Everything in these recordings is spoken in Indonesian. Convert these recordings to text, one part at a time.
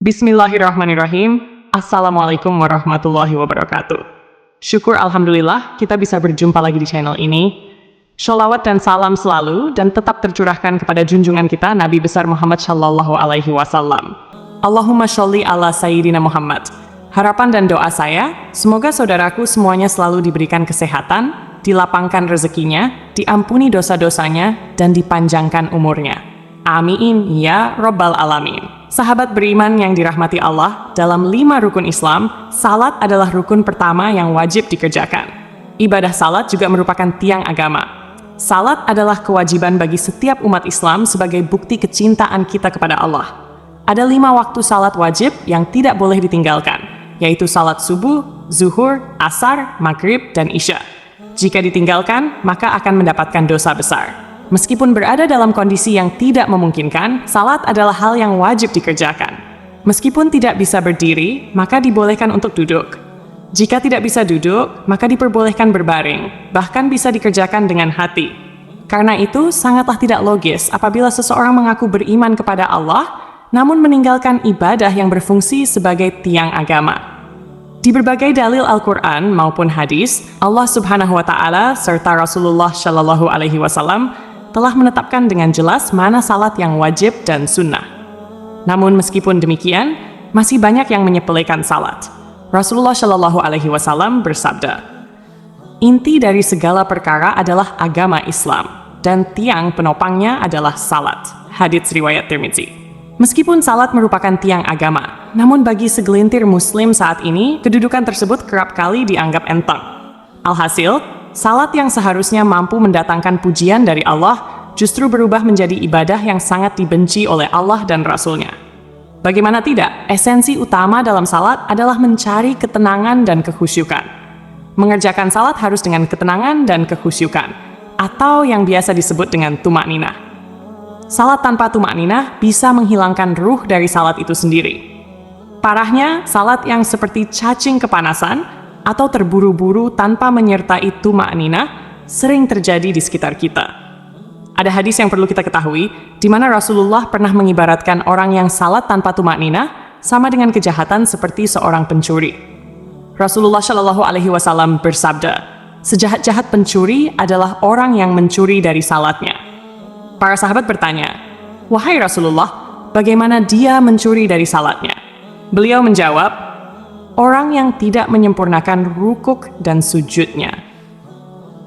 Bismillahirrahmanirrahim. Assalamualaikum warahmatullahi wabarakatuh. Syukur alhamdulillah kita bisa berjumpa lagi di channel ini. Sholawat dan salam selalu dan tetap tercurahkan kepada junjungan kita Nabi besar Muhammad Shallallahu Alaihi Wasallam. Allahumma sholli ala Sayyidina Muhammad. Harapan dan doa saya, semoga saudaraku semuanya selalu diberikan kesehatan, dilapangkan rezekinya, diampuni dosa-dosanya, dan dipanjangkan umurnya. Amin ya Rabbal Alamin. Sahabat beriman yang dirahmati Allah, dalam 5 rukun Islam, salat adalah rukun pertama yang wajib dikerjakan. Ibadah salat juga merupakan tiang agama. Salat adalah kewajiban bagi setiap umat Islam sebagai bukti kecintaan kita kepada Allah. Ada 5 waktu salat wajib yang tidak boleh ditinggalkan, yaitu salat subuh, zuhur, asar, maghrib, dan isya. Jika ditinggalkan, maka akan mendapatkan dosa besar. Meskipun berada dalam kondisi yang tidak memungkinkan, salat adalah hal yang wajib dikerjakan. Meskipun tidak bisa berdiri, maka dibolehkan untuk duduk. Jika tidak bisa duduk, maka diperbolehkan berbaring, bahkan bisa dikerjakan dengan hati. Karena itu, sangatlah tidak logis apabila seseorang mengaku beriman kepada Allah, namun meninggalkan ibadah yang berfungsi sebagai tiang agama. Di berbagai dalil Al-Quran maupun hadis, Allah Subhanahu wa Ta'ala serta Rasulullah Shallallahu Alaihi Wasallam telah menetapkan dengan jelas mana salat yang wajib dan sunnah. Namun meskipun demikian, masih banyak yang menyepelekan salat. Rasulullah Shallallahu Alaihi Wasallam bersabda, "Inti dari segala perkara adalah agama Islam, dan tiang penopangnya adalah salat." Hadits riwayat Tirmidzi. Meskipun salat merupakan tiang agama, namun bagi segelintir muslim saat ini, kedudukan tersebut kerap kali dianggap enteng. Alhasil, salat yang seharusnya mampu mendatangkan pujian dari Allah justru berubah menjadi ibadah yang sangat dibenci oleh Allah dan Rasul-Nya. Bagaimana tidak, esensi utama dalam salat adalah mencari ketenangan dan kekhusyukan. Mengerjakan salat harus dengan ketenangan dan kekhusyukan, atau yang biasa disebut dengan tumakninah. Salat tanpa tumakninah bisa menghilangkan ruh dari salat itu sendiri. Parahnya, salat yang seperti cacing kepanasan atau terburu-buru tanpa menyertai tumakninah sering terjadi di sekitar kita. Ada hadis yang perlu kita ketahui, di mana Rasulullah pernah mengibaratkan orang yang salat tanpa tumakninah sama dengan kejahatan seperti seorang pencuri. Rasulullah Shallallahu Alaihi Wasallam bersabda, "Sejahat-jahat pencuri adalah orang yang mencuri dari salatnya." Para sahabat bertanya, "Wahai Rasulullah, bagaimana dia mencuri dari salatnya?" Beliau menjawab, "Orang yang tidak menyempurnakan rukuk dan sujudnya."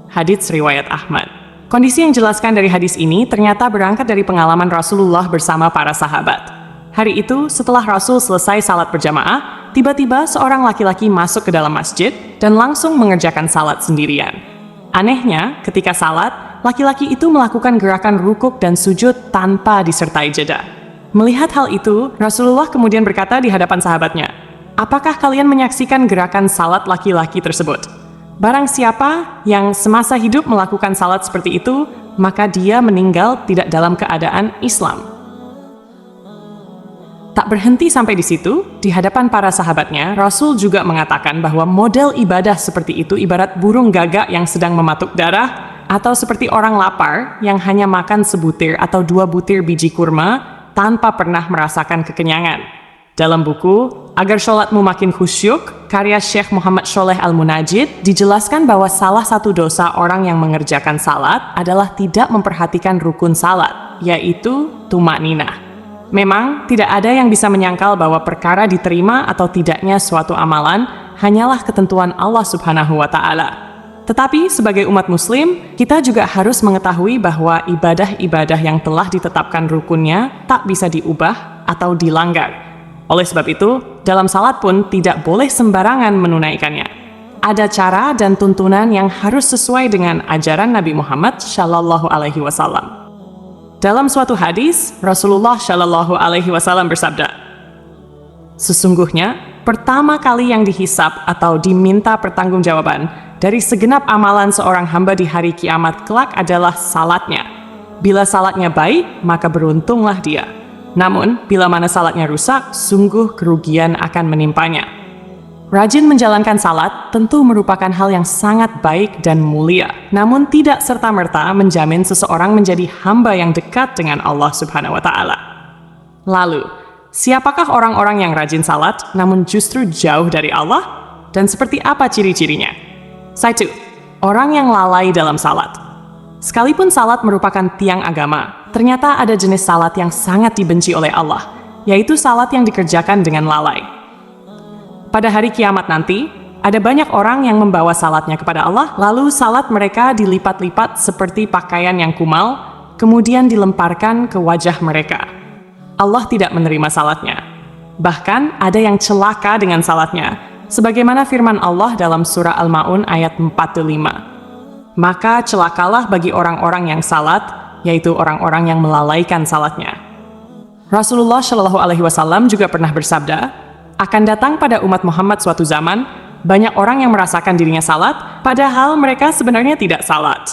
Hadits riwayat Ahmad. Kondisi yang dijelaskan dari hadis ini ternyata berangkat dari pengalaman Rasulullah bersama para sahabat. Hari itu, setelah Rasul selesai salat berjamaah, tiba-tiba seorang laki-laki masuk ke dalam masjid dan langsung mengerjakan salat sendirian. Anehnya, ketika salat, laki-laki itu melakukan gerakan rukuk dan sujud tanpa disertai jeda. Melihat hal itu, Rasulullah kemudian berkata di hadapan sahabatnya, "Apakah kalian menyaksikan gerakan salat laki-laki tersebut? Barang siapa yang semasa hidup melakukan salat seperti itu, maka dia meninggal tidak dalam keadaan Islam." Tak berhenti sampai di situ, di hadapan para sahabatnya, Rasul juga mengatakan bahwa model ibadah seperti itu ibarat burung gagak yang sedang mematuk darah, atau seperti orang lapar yang hanya makan sebutir atau 2 butir biji kurma tanpa pernah merasakan kekenyangan. Dalam buku Agar Sholatmu Makin Khusyuk, karya Syekh Muhammad Sholeh Al-Munajid, dijelaskan bahwa salah satu dosa orang yang mengerjakan salat adalah tidak memperhatikan rukun salat, yaitu tumakninah. Memang, tidak ada yang bisa menyangkal bahwa perkara diterima atau tidaknya suatu amalan hanyalah ketentuan Allah Subhanahu wa Ta'ala. Tetapi, sebagai umat Muslim, kita juga harus mengetahui bahwa ibadah-ibadah yang telah ditetapkan rukunnya tak bisa diubah atau dilanggar. Oleh sebab itu, dalam salat pun tidak boleh sembarangan menunaikannya. Ada cara dan tuntunan yang harus sesuai dengan ajaran Nabi Muhammad Shallallahu Alaihi Wasallam. Dalam suatu hadis, Rasulullah Shallallahu Alaihi Wasallam bersabda, "Sesungguhnya, pertama kali yang dihisab atau diminta pertanggungjawaban dari segenap amalan seorang hamba di hari kiamat kelak adalah salatnya. Bila salatnya baik, maka beruntunglah dia. Namun, bila mana salatnya rusak, sungguh kerugian akan menimpanya." Rajin menjalankan salat tentu merupakan hal yang sangat baik dan mulia, namun tidak serta-merta menjamin seseorang menjadi hamba yang dekat dengan Allah Subhanahu wa Ta'ala. Lalu, Siapakah orang-orang yang rajin salat, namun justru jauh dari Allah? Dan seperti apa ciri-cirinya? 1. Orang yang lalai dalam salat. Sekalipun salat merupakan tiang agama, ternyata ada jenis salat yang sangat dibenci oleh Allah, yaitu salat yang dikerjakan dengan lalai. Pada hari kiamat nanti, ada banyak orang yang membawa salatnya kepada Allah, lalu salat mereka dilipat-lipat seperti pakaian yang kumal, kemudian dilemparkan ke wajah mereka. Allah tidak menerima salatnya. Bahkan ada yang celaka dengan salatnya, sebagaimana firman Allah dalam surah Al-Ma'un ayat 45. Maka celakalah bagi orang-orang yang salat, yaitu orang-orang yang melalaikan salatnya. Rasulullah Shallallahu Alaihi Wasallam juga pernah bersabda, akan datang pada umat Muhammad suatu zaman, banyak orang yang merasakan dirinya salat, padahal mereka sebenarnya tidak salat.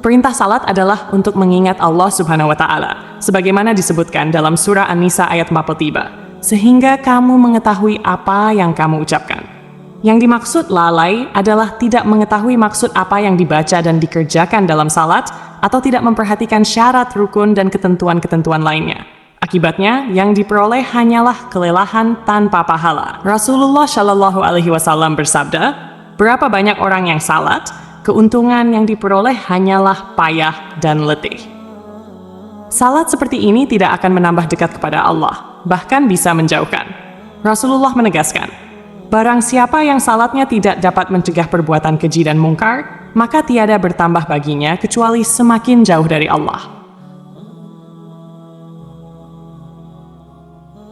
Perintah salat adalah untuk mengingat Allah Subhanahu wa Ta'ala, sebagaimana disebutkan dalam surah An-Nisa ayat 43, sehingga kamu mengetahui apa yang kamu ucapkan. Yang dimaksud lalai adalah tidak mengetahui maksud apa yang dibaca dan dikerjakan dalam salat, atau tidak memperhatikan syarat, rukun, dan ketentuan-ketentuan lainnya. Akibatnya, yang diperoleh hanyalah kelelahan tanpa pahala. Rasulullah Shallallahu Alaihi Wasallam bersabda, berapa banyak orang yang salat, keuntungan yang diperoleh hanyalah payah dan letih. Salat seperti ini tidak akan menambah dekat kepada Allah, bahkan bisa menjauhkan. Rasulullah menegaskan, barang siapa yang salatnya tidak dapat mencegah perbuatan keji dan mungkar, maka tiada bertambah baginya kecuali semakin jauh dari Allah.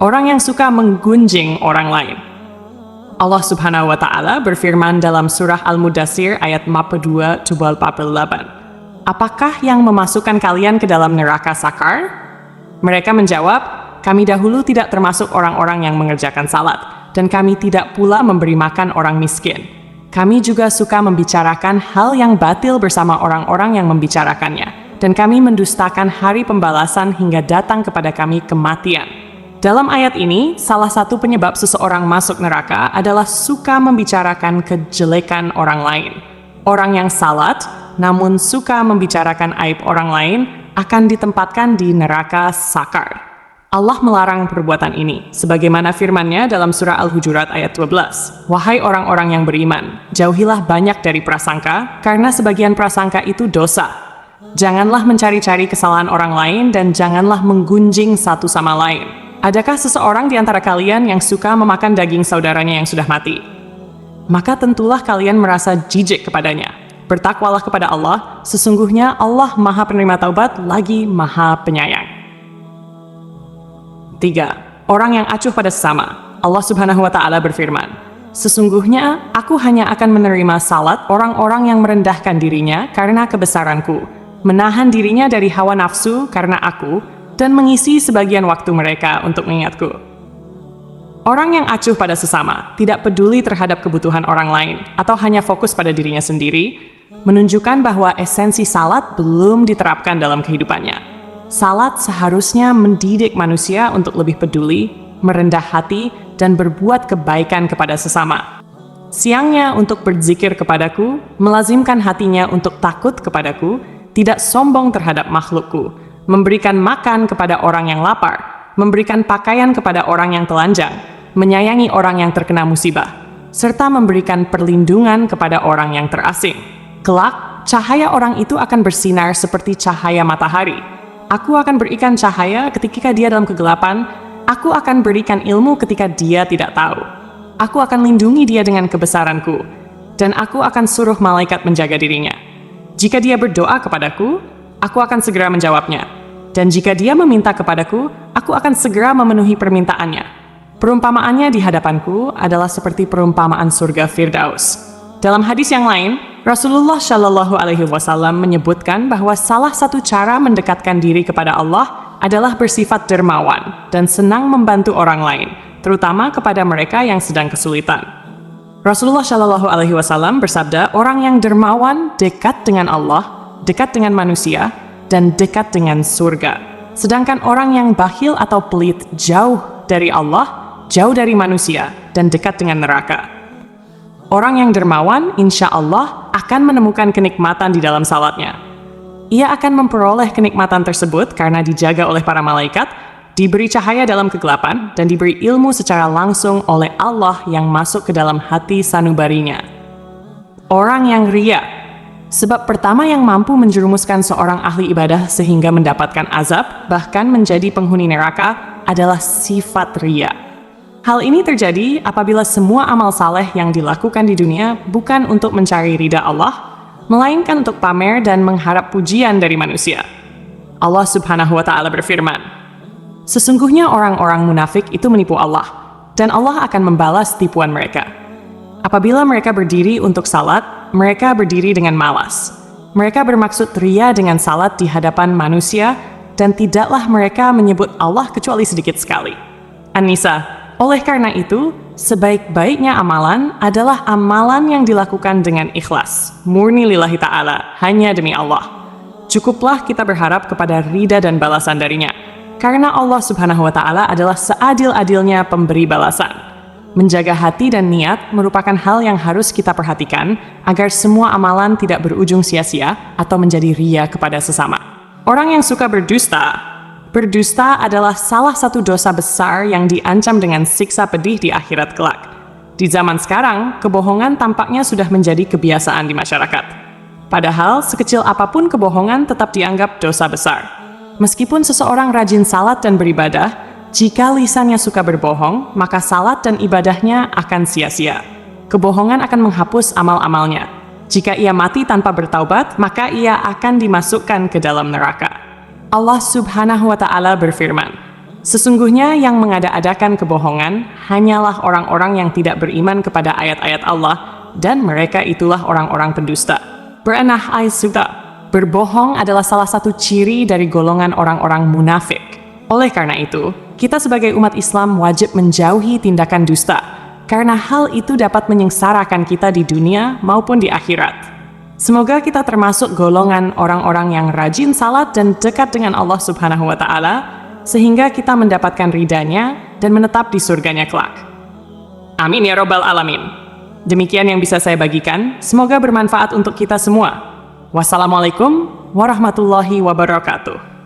Orang yang suka menggunjing orang lain. Allah Subhanahu wa Ta'ala berfirman dalam surah Al-Mudaththir ayat 42-48. Apakah yang memasukkan kalian ke dalam neraka sakar? Mereka menjawab, kami dahulu tidak termasuk orang-orang yang mengerjakan salat, dan kami tidak pula memberi makan orang miskin. Kami juga suka membicarakan hal yang batil bersama orang-orang yang membicarakannya, dan kami mendustakan hari pembalasan hingga datang kepada kami kematian. Dalam ayat ini, salah satu penyebab seseorang masuk neraka adalah suka membicarakan kejelekan orang lain. Orang yang salat, namun suka membicarakan aib orang lain, akan ditempatkan di neraka sakar. Allah melarang perbuatan ini, sebagaimana firman-Nya dalam surah Al-Hujurat ayat 12. Wahai orang-orang yang beriman, jauhilah banyak dari prasangka, karena sebagian prasangka itu dosa. Janganlah mencari-cari kesalahan orang lain, dan janganlah menggunjing satu sama lain. Adakah seseorang di antara kalian yang suka memakan daging saudaranya yang sudah mati? Maka tentulah kalian merasa jijik kepadanya. Bertakwalah kepada Allah, sesungguhnya Allah Maha Penerima Taubat lagi Maha Penyayang. 3. Orang yang acuh pada sesama. Allah Subhanahu wa Ta'ala berfirman, sesungguhnya aku hanya akan menerima salat orang-orang yang merendahkan dirinya karena kebesaranku, menahan dirinya dari hawa nafsu karena aku, dan mengisi sebagian waktu mereka untuk mengingatku. Orang yang acuh pada sesama, tidak peduli terhadap kebutuhan orang lain, atau hanya fokus pada dirinya sendiri, menunjukkan bahwa esensi salat belum diterapkan dalam kehidupannya. Salat seharusnya mendidik manusia untuk lebih peduli, merendah hati, dan berbuat kebaikan kepada sesama. Siangnya untuk berzikir kepadaku, melazimkan hatinya untuk takut kepadaku, tidak sombong terhadap makhlukku, memberikan makan kepada orang yang lapar, memberikan pakaian kepada orang yang telanjang, menyayangi orang yang terkena musibah, serta memberikan perlindungan kepada orang yang terasing. Kelak, cahaya orang itu akan bersinar seperti cahaya matahari. Aku akan berikan cahaya ketika dia dalam kegelapan, aku akan berikan ilmu ketika dia tidak tahu. Aku akan lindungi dia dengan kebesaranku, dan aku akan suruh malaikat menjaga dirinya. Jika dia berdoa kepadaku, aku akan segera menjawabnya. Dan jika dia meminta kepadaku, aku akan segera memenuhi permintaannya. Perumpamaannya di hadapanku adalah seperti perumpamaan surga Firdaus. Dalam hadis yang lain, Rasulullah Shallallahu Alaihi Wasallam menyebutkan bahwa salah satu cara mendekatkan diri kepada Allah adalah bersifat dermawan dan senang membantu orang lain, terutama kepada mereka yang sedang kesulitan. Rasulullah Shallallahu Alaihi Wasallam bersabda, orang yang dermawan dekat dengan Allah, dekat dengan manusia, dan dekat dengan surga. Sedangkan orang yang bakhil atau pelit jauh dari Allah, jauh dari manusia, dan dekat dengan neraka. Orang yang dermawan, insya Allah, akan menemukan kenikmatan di dalam salatnya. Ia akan memperoleh kenikmatan tersebut karena dijaga oleh para malaikat, diberi cahaya dalam kegelapan, dan diberi ilmu secara langsung oleh Allah yang masuk ke dalam hati sanubarinya. Orang yang ria. Sebab pertama yang mampu menjerumuskan seorang ahli ibadah sehingga mendapatkan azab, bahkan menjadi penghuni neraka, adalah sifat ria. Hal ini terjadi apabila semua amal saleh yang dilakukan di dunia bukan untuk mencari ridha Allah, melainkan untuk pamer dan mengharap pujian dari manusia. Allah Subhanahu wa Ta'ala berfirman, "Sesungguhnya orang-orang munafik itu menipu Allah, dan Allah akan membalas tipuan mereka. Apabila mereka berdiri untuk salat, mereka berdiri dengan malas. Mereka bermaksud ria dengan salat di hadapan manusia, dan tidaklah mereka menyebut Allah kecuali sedikit sekali." An-Nisa. Oleh karena itu, sebaik-baiknya amalan adalah amalan yang dilakukan dengan ikhlas, murni lillahi ta'ala, hanya demi Allah. Cukuplah kita berharap kepada ridha dan balasan darinya, karena Allah Subhanahu wa Ta'ala adalah seadil-adilnya pemberi balasan. Menjaga hati dan niat merupakan hal yang harus kita perhatikan agar semua amalan tidak berujung sia-sia atau menjadi ria kepada sesama. Orang yang suka berdusta adalah salah satu dosa besar yang diancam dengan siksa pedih di akhirat kelak. Di zaman sekarang, kebohongan tampaknya sudah menjadi kebiasaan di masyarakat. Padahal, sekecil apapun kebohongan tetap dianggap dosa besar. Meskipun seseorang rajin salat dan beribadah, jika lisannya suka berbohong, maka salat dan ibadahnya akan sia-sia. Kebohongan akan menghapus amal-amalnya. Jika ia mati tanpa bertaubat, maka ia akan dimasukkan ke dalam neraka. Allah Subhanahu wa Ta'ala berfirman, "Sesungguhnya yang mengada-adakan kebohongan hanyalah orang-orang yang tidak beriman kepada ayat-ayat Allah, dan mereka itulah orang-orang pendusta." Berenah Aisyah, berbohong adalah salah satu ciri dari golongan orang-orang munafik. Oleh karena itu, kita sebagai umat Islam wajib menjauhi tindakan dusta, karena hal itu dapat menyengsarakan kita di dunia maupun di akhirat. Semoga kita termasuk golongan orang-orang yang rajin salat dan dekat dengan Allah Subhanahu wa Ta'ala, sehingga kita mendapatkan ridhanya dan menetap di surganya kelak. Amin ya Rabbal Alamin. Demikian yang bisa saya bagikan, semoga bermanfaat untuk kita semua. Wassalamualaikum warahmatullahi wabarakatuh.